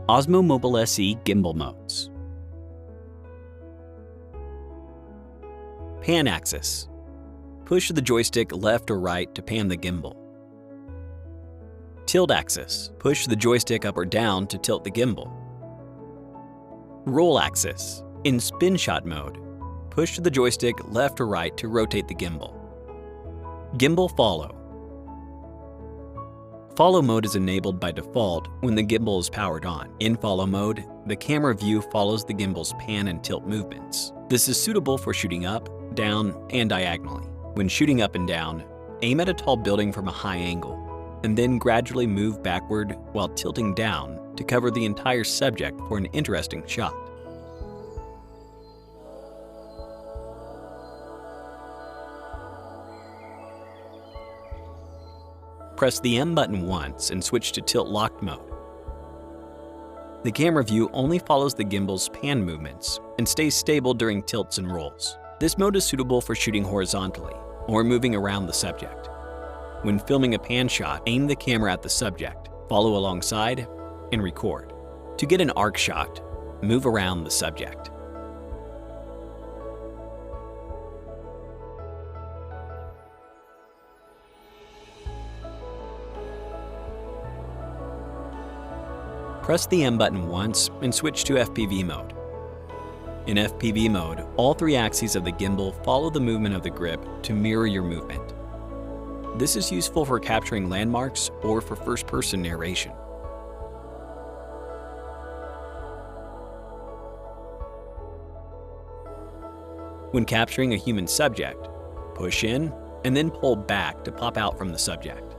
Osmo Mobile SE Gimbal Modes. Pan axis. Push the joystick left or right to pan the gimbal. Tilt axis. Push the joystick up or down to tilt the gimbal. Roll axis. In spin shot mode, push the joystick left or right to rotate the gimbal. Gimbal follow. Follow mode is enabled by default when the gimbal is powered on. In follow mode, the camera view follows the gimbal's pan and tilt movements. This is suitable for shooting up, down, and diagonally. When shooting up and down, aim at a tall building from a high angle, and then gradually move backward while tilting down to cover the entire subject for an interesting shot. Press the M button once and switch to tilt locked mode. The camera view only follows the gimbal's pan movements and stays stable during tilts and rolls. This mode is suitable for shooting horizontally or moving around the subject. When filming a pan shot, aim the camera at the subject, follow alongside, and record. To get an arc shot, move around the subject. Press the M button once and switch to FPV mode. In FPV mode, all three axes of the gimbal follow the movement of the grip to mirror your movement. This is useful for capturing landmarks or for first-person narration. When capturing a human subject, push in and then pull back to pop out from the subject.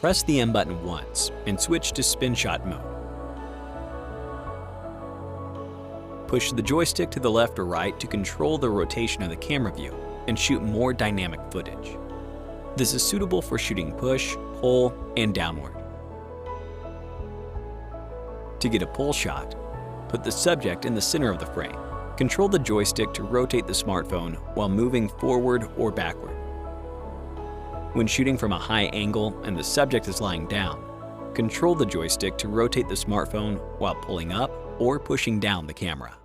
Press the M button once and switch to spin shot mode. Push the joystick to the left or right to control the rotation of the camera view and shoot more dynamic footage. This is suitable for shooting push, pull, and downward. To get a pull shot, put the subject in the center of the frame. Control the joystick to rotate the smartphone while moving forward or backward. When shooting from a high angle and the subject is lying down, control the joystick to rotate the smartphone while pulling up or pushing down the camera.